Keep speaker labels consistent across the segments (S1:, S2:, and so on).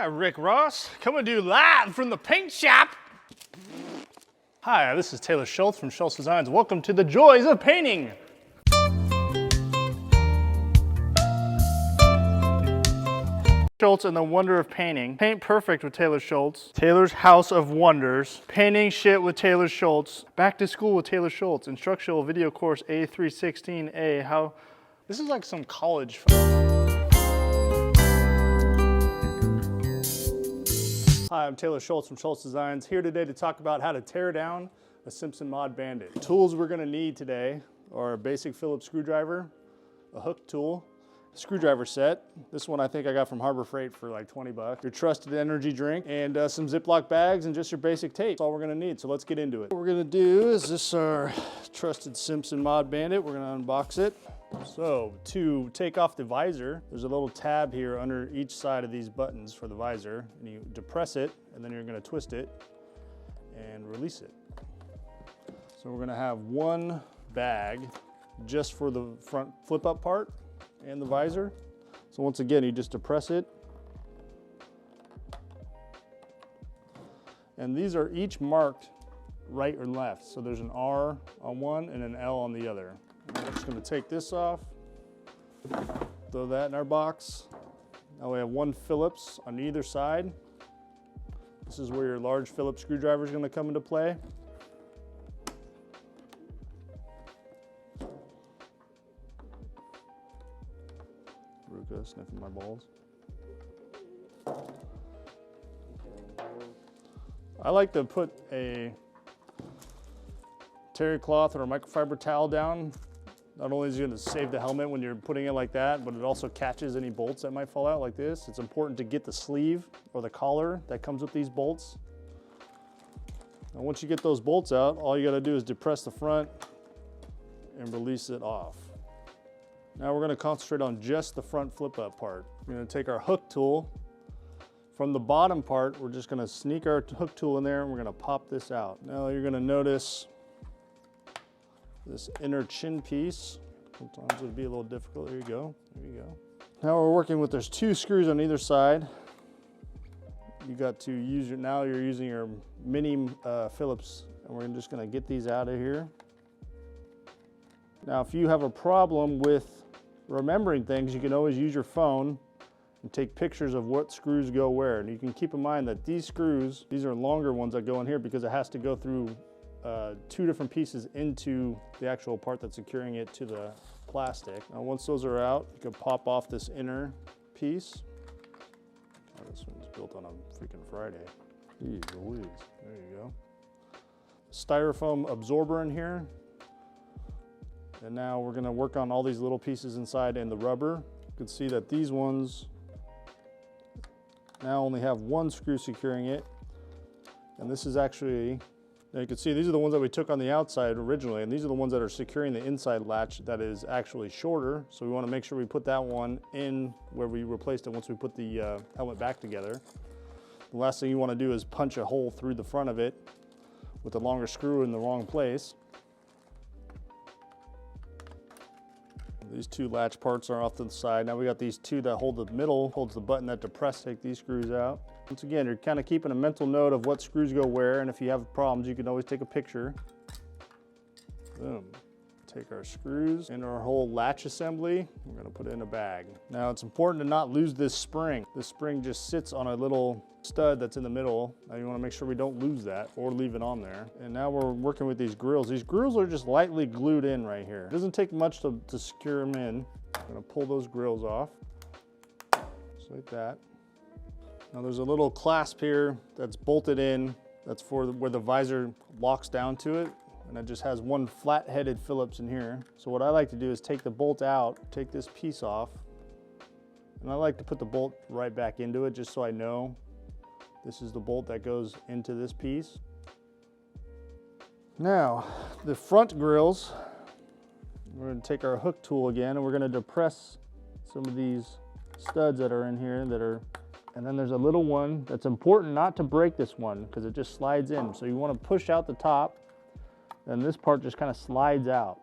S1: Hi, Rick Ross, coming to you live from the paint shop. Hi, this is Taylor Schultz from Schultz Designs. Welcome to the joys of painting. Schultz and the wonder of painting. Paint perfect with Taylor Schultz. Taylor's House of Wonders. Painting shit with Taylor Schultz. Back to school with Taylor Schultz. Instructional video course A316A. How, this is like some college. Hi, I'm Taylor Schultz from Schultz Designs, here today to talk about how to tear down a Simpson Mod Bandit. The tools we're gonna need today are a basic Phillips screwdriver, a hook tool, a screwdriver set. This one I think I got from Harbor Freight for like 20 bucks. Your trusted energy drink, and some Ziploc bags, and just your basic tape. That's all we're gonna need, so let's get into it. What we're gonna do is this our trusted Simpson Mod Bandit. We're gonna unbox it. So to take off the visor, there's a little tab here under each side of these buttons for the visor, and you depress it, and then you're gonna twist it and release it. So we're gonna have one bag just for the front flip up part and the visor. So once again, you just depress it. And these are each marked right or left. So there's an R on one and an L on the other. We're just gonna take this off, throw that in our box. Now we have one Phillips on either side. This is where your large Phillips screwdriver is gonna come into play. Ruka sniffing my balls. I like to put a terry cloth or a microfiber towel down. Not only is it going to save the helmet when you're putting it like that, but it also catches any bolts that might fall out like this. It's important to get the sleeve or the collar that comes with these bolts. And once you get those bolts out, all you got to do is depress the front and release it off. Now we're going to concentrate on just the front flip up part. We're going to take our hook tool. From the bottom part, we're just going to sneak our hook tool in there and we're going to pop this out. Now you're going to notice this inner chin piece. Sometimes it'll be a little difficult. There you go. There you go. Now we're working with, there's two screws on either side. You got to use your, now you're using your mini Phillips, and we're just gonna get these out of here. Now if you have a problem with remembering things, you can always use your phone and take pictures of what screws go where. And you can keep in mind that these screws, these are longer ones that go in here because it has to go through two different pieces into the actual part that's securing it to the plastic. Now once those are out, you can pop off this inner piece. Oh, this one's built on a freaking Friday. Jeez Louise. There you go. Styrofoam absorber in here. And now we're gonna work on all these little pieces inside and the rubber. You can see that these ones now only have one screw securing it. And this is actually, now you can see these are the ones that we took on the outside originally, and these are the ones that are securing the inside latch that is actually shorter. So we want to make sure we put that one in where we replaced it once we put the helmet back together. The last thing you want to do is punch a hole through the front of it with the longer screw in the wrong place. These two latch parts are off to the side. Now we got these two that hold the middle, holds the button that depress, take these screws out. Once again, you're kind of keeping a mental note of what screws go where, and if you have problems, you can always take a picture. Boom. Take our screws and our whole latch assembly, we're gonna put it in a bag. Now it's important to not lose this spring. This spring just sits on a little stud that's in the middle. Now you wanna make sure we don't lose that or leave it on there. And now we're working with these grills. These grills are just lightly glued in right here. It doesn't take much to secure them in. I'm gonna pull those grills off, just like that. Now there's a little clasp here that's bolted in. That's for where the visor locks down to it. And it just has one flat-headed Phillips in here. So what I like to do is take the bolt out, take this piece off, and I like to put the bolt right back into it just so I know this is the bolt that goes into this piece. Now, the front grills, we're gonna take our hook tool again and we're gonna depress some of these studs that are in here that are, and then there's a little one that's important not to break this one because it just slides in. So you wanna push out the top, and this part just kind of slides out.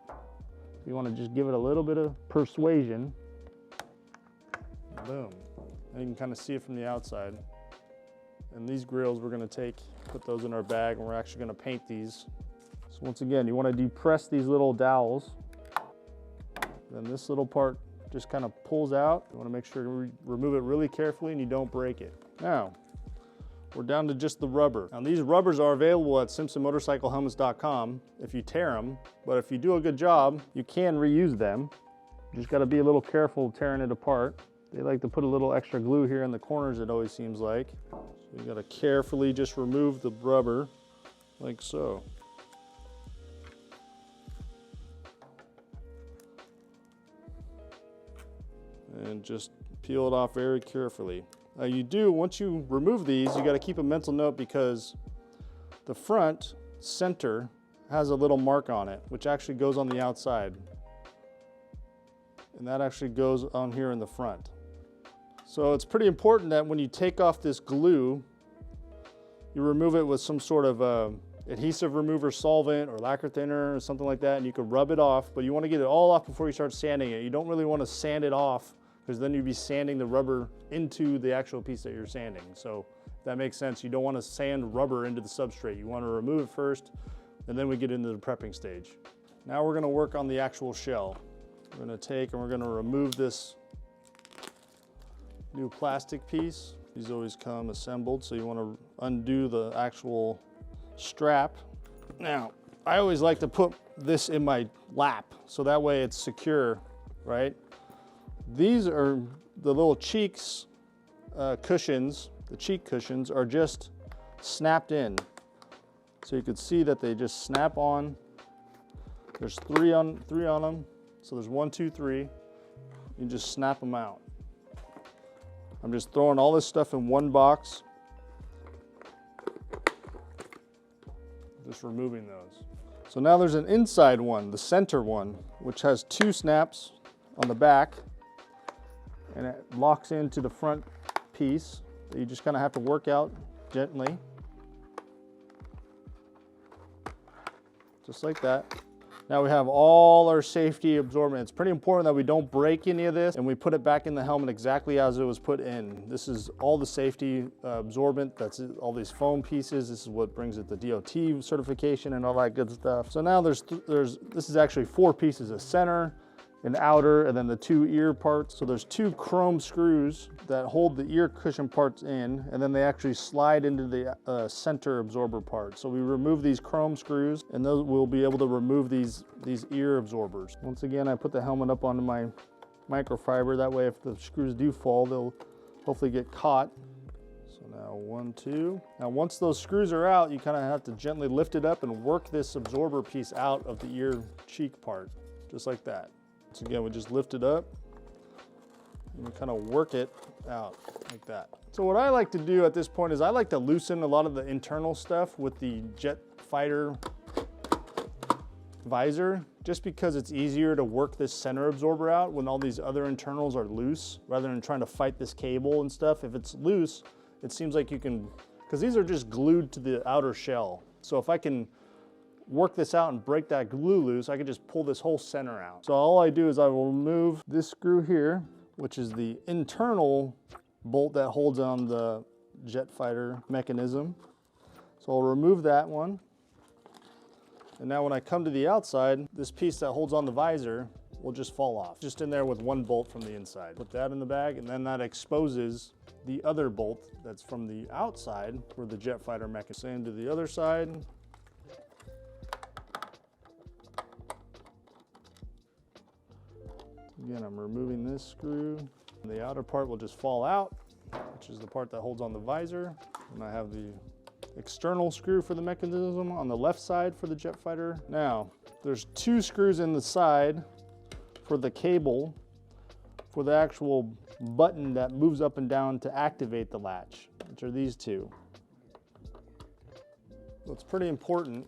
S1: You want to just give it a little bit of persuasion. Boom. And you can kind of see it from the outside. And these grills we're gonna put those in our bag, and we're actually gonna paint these. So once again, you wanna depress these little dowels. Then this little part just kind of pulls out. You wanna make sure to remove it really carefully and you don't break it. Now, we're down to just the rubber. Now these rubbers are available at simpsonmotorcyclehelmets.com if you tear them, but if you do a good job, you can reuse them. You just gotta be a little careful tearing it apart. They like to put a little extra glue here in the corners, it always seems like. So you gotta carefully just remove the rubber, like so. And just peel it off very carefully. Now once you remove these, you gotta keep a mental note because the front center has a little mark on it, which actually goes on the outside. And that actually goes on here in the front. So it's pretty important that when you take off this glue, you remove it with some sort of adhesive remover solvent or lacquer thinner or something like that, and you can rub it off, but you wanna get it all off before you start sanding it. You don't really wanna sand it off because then you'd be sanding the rubber into the actual piece that you're sanding. So if that makes sense, you don't wanna sand rubber into the substrate. You wanna remove it first, and then we get into the prepping stage. Now we're gonna work on the actual shell. We're gonna take and we're gonna remove this new plastic piece. These always come assembled, so you wanna undo the actual strap. Now, I always like to put this in my lap, so that way it's secure, right? These are the little cheeks cushions. The cheek cushions are just snapped in. So you can see that they just snap on. There's three on them. So there's 1, 2, 3. You just snap them out. I'm just throwing all this stuff in one box. Just removing those. So now there's an inside one, the center one, which has 2 snaps on the back, and it locks into the front piece that you just kind of have to work out gently. Just like that. Now we have all our safety absorbent. It's pretty important that we don't break any of this and we put it back in the helmet exactly as it was put in. This is all the safety absorbent, that's all these foam pieces. This is what brings it the DOT certification and all that good stuff. So now this is actually 4 pieces, a center, an outer, and then the 2 ear parts. So there's 2 chrome screws that hold the ear cushion parts in, and then they actually slide into the center absorber part. So we remove these chrome screws, and those we'll be able to remove these ear absorbers. Once again, I put the helmet up onto my microfiber. That way, if the screws do fall, they'll hopefully get caught. So now 1, 2. Now once those screws are out, you kind of have to gently lift it up and work this absorber piece out of the ear cheek part, just like that. So again, we just lift it up and we kind of work it out like that. So what I like to do at this point is I like to loosen a lot of the internal stuff with the jet fighter visor, just because it's easier to work this center absorber out when all these other internals are loose, rather than trying to fight this cable and stuff. If it's loose, it seems like you can, because these are just glued to the outer shell. So if I can work this out and break that glue loose, I can just pull this whole center out. So all I do is I will remove this screw here, which is the internal bolt that holds on the jet fighter mechanism. So I'll remove that one. And now when I come to the outside, this piece that holds on the visor will just fall off. Just in there with 1 bolt from the inside. Put that in the bag, and then that exposes the other bolt that's from the outside for the jet fighter mechanism. Same to the other side. Again, I'm removing this screw. The outer part will just fall out, which is the part that holds on the visor. And I have the external screw for the mechanism on the left side for the jet fighter. Now, there's 2 screws in the side for the cable for the actual button that moves up and down to activate the latch, which are these 2. So it's pretty important,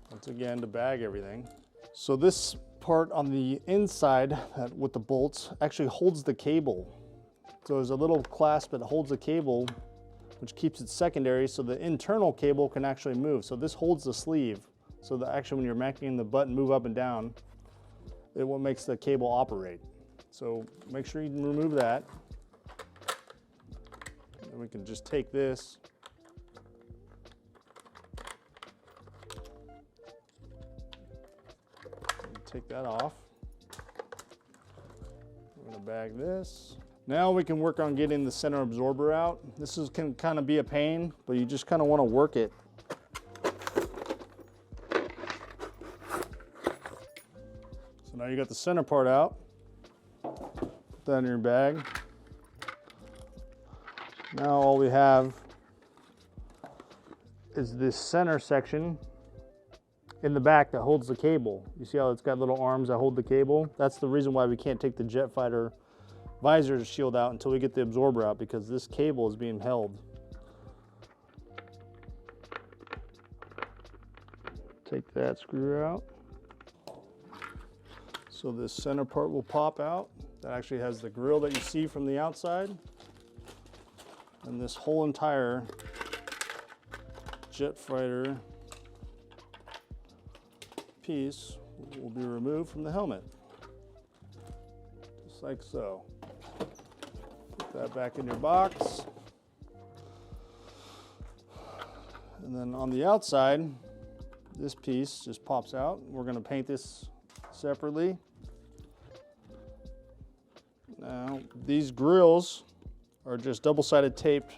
S1: once again, to bag everything. So this part on the inside with the bolts actually holds the cable. So there's a little clasp that holds the cable, which keeps it secondary, so the internal cable can actually move. So this holds the sleeve, so that actually when you're making the button move up and down, it what makes the cable operate. So make sure you remove that. And we can just take this, and take that off. I'm gonna bag this. Now we can work on getting the center absorber out. This can kind of be a pain, but you just kind of want to work it. So now you got the center part out. Put that in your bag. Now all we have is this center section in the back that holds the cable. You see how it's got little arms that hold the cable? That's the reason why we can't take the jet fighter visor shield out until we get the absorber out, because this cable is being held. Take that screw out. So this center part will pop out. That actually has the grill that you see from the outside. And this whole entire jet fighter piece will be removed from the helmet. Just like so. Put that back in your box. And then on the outside, this piece just pops out. We're going to paint this separately. Now, these grills are just double-sided taped,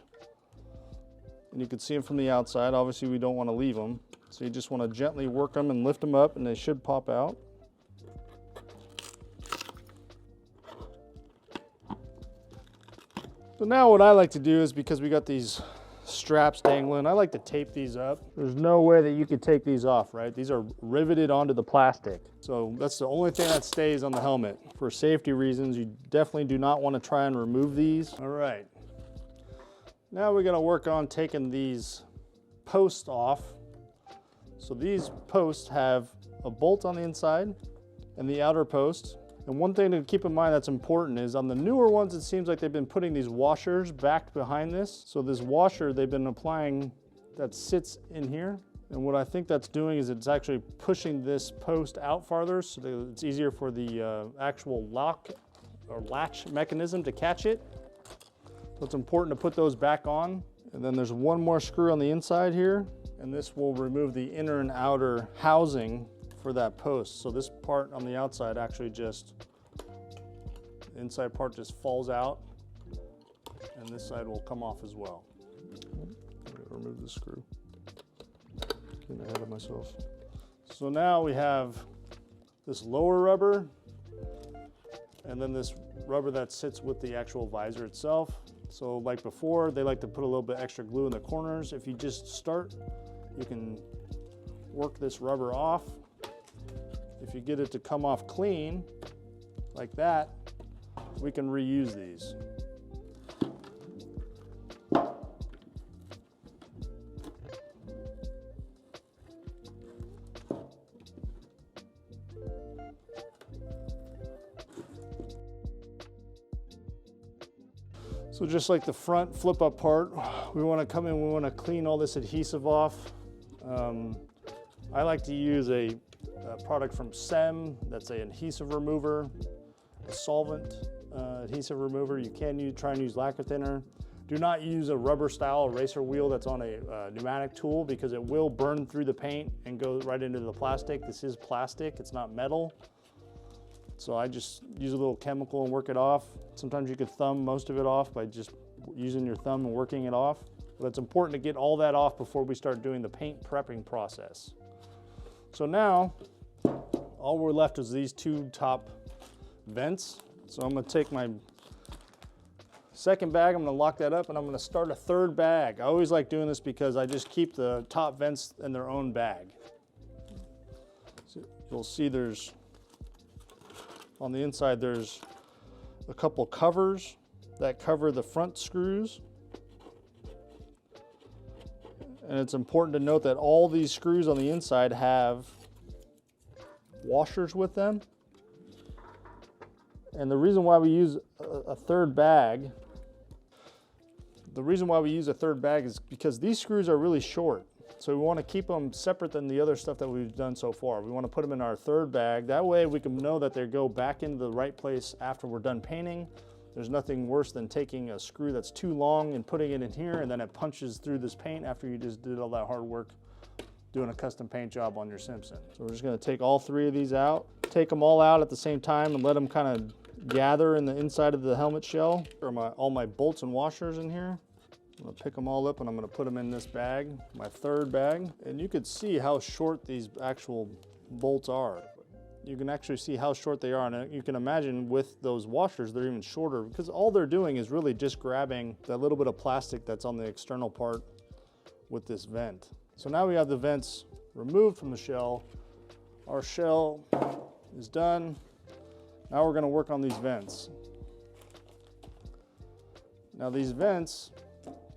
S1: and you can see them from the outside. Obviously, we don't want to leave them, so you just want to gently work them and lift them up, and they should pop out. So now what I like to do is, because we got these straps dangling, I like to tape these up. There's no way that you could take these off, right? These are riveted onto the plastic. So that's the only thing that stays on the helmet. For safety reasons, you definitely do not want to try and remove these. All right. Now we're gonna work on taking these posts off. So these posts have a bolt on the inside and the outer post. And one thing to keep in mind that's important is on the newer ones, it seems like they've been putting these washers back behind this. So this washer they've been applying that sits in here. And what I think that's doing is it's actually pushing this post out farther so that it's easier for the actual lock or latch mechanism to catch it. So it's important to put those back on. And then there's one more screw on the inside here, and this will remove the inner and outer housing for that post. So this part on the outside actually just, the inside part just falls out, and this side will come off as well. Remove the screw. Getting ahead of myself. So now we have this lower rubber, and then this rubber that sits with the actual visor itself. So like before, they like to put a little bit extra glue in the corners. If you just start, you can work this rubber off. If you get it to come off clean, like that, we can reuse these. So just like the front flip up part, we want to come in, we want to clean all this adhesive off. I like to use a product from SEM that's an adhesive remover, a solvent adhesive remover. You can try and use lacquer thinner. Do not use a rubber style eraser wheel that's on a pneumatic tool, because it will burn through the paint and go right into the plastic. This is plastic, it's not metal. So I just use a little chemical and work it off. Sometimes you could thumb most of it off by just using your thumb and working it off. But it's important to get all that off before we start doing the paint prepping process. So now, all we're left is these two top vents. So I'm gonna take my second bag, I'm gonna lock that up, and I'm gonna start a third bag. I always like doing this because I just keep the top vents in their own bag. So you'll see there's, on the inside, there's a couple covers that cover the front screws. And it's important to note that all these screws on the inside have washers with them. And the reason why we use a third bag, is because these screws are really short. So we want to keep them separate than the other stuff that we've done so far. We want to put them in our third bag. That way we can know that they go back into the right place after we're done painting. There's nothing worse than taking a screw that's too long and putting it in here, and then it punches through this paint after you just did all that hard work doing a custom paint job on your Simpson. So we're just gonna take all 3 of these out, take them all out at the same time and let them kind of gather in the inside of the helmet shell. All my bolts and washers in here. I'm gonna pick them all up and I'm gonna put them in this bag, my 3rd bag. And you could see how short these actual bolts are. You can actually see how short they are, and you can imagine with those washers they're even shorter, because all they're doing is really just grabbing that little bit of plastic that's on the external part with this vent. So now we have the vents removed from the shell. Our shell is done. Now we're going to work on these vents. Now these vents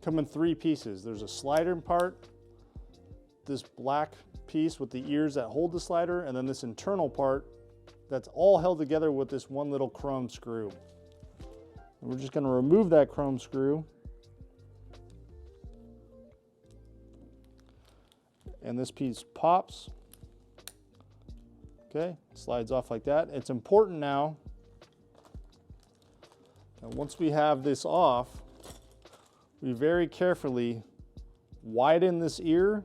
S1: come in 3 pieces. There's a slider part, this black piece with the ears that hold the slider, and then this internal part that's all held together with this one little chrome screw. And we're just going to remove that chrome screw. And this piece pops. Okay, slides off like that. It's important now, and once we have this off, we very carefully widen this ear.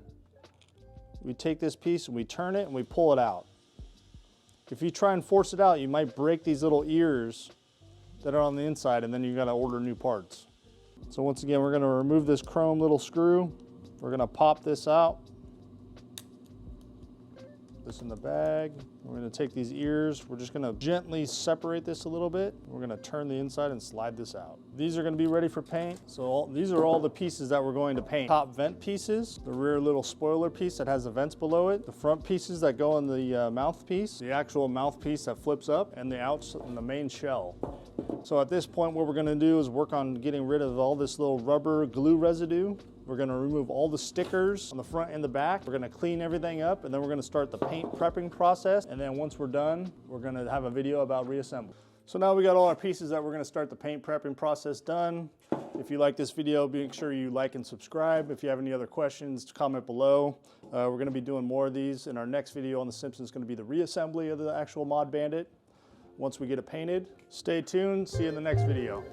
S1: We take this piece and we turn it and we pull it out. If you try and force it out, you might break these little ears that are on the inside, and then you gotta order new parts. So once again, we're gonna remove this chrome little screw. We're gonna pop this out. This in the bag. We're gonna take these ears. We're just gonna gently separate this a little bit. We're gonna turn the inside and slide this out. These are gonna be ready for paint. So these are all the pieces that we're going to paint. Top vent pieces, the rear little spoiler piece that has the vents below it, the front pieces that go in the mouthpiece, the actual mouthpiece that flips up, and the main shell. So at this point, what we're gonna do is work on getting rid of all this little rubber glue residue. We're gonna remove all the stickers on the front and the back. We're gonna clean everything up, and then we're gonna start the paint prepping process. And then once we're done, we're gonna have a video about reassembly. So now we got all our pieces that we're gonna start the paint prepping process done. If you like this video, make sure you like and subscribe. If you have any other questions, comment below. We're gonna be doing more of these. In our next video on the Simpsons is gonna be the reassembly of the actual Mod Bandit. Once we get it painted, stay tuned, see you in the next video.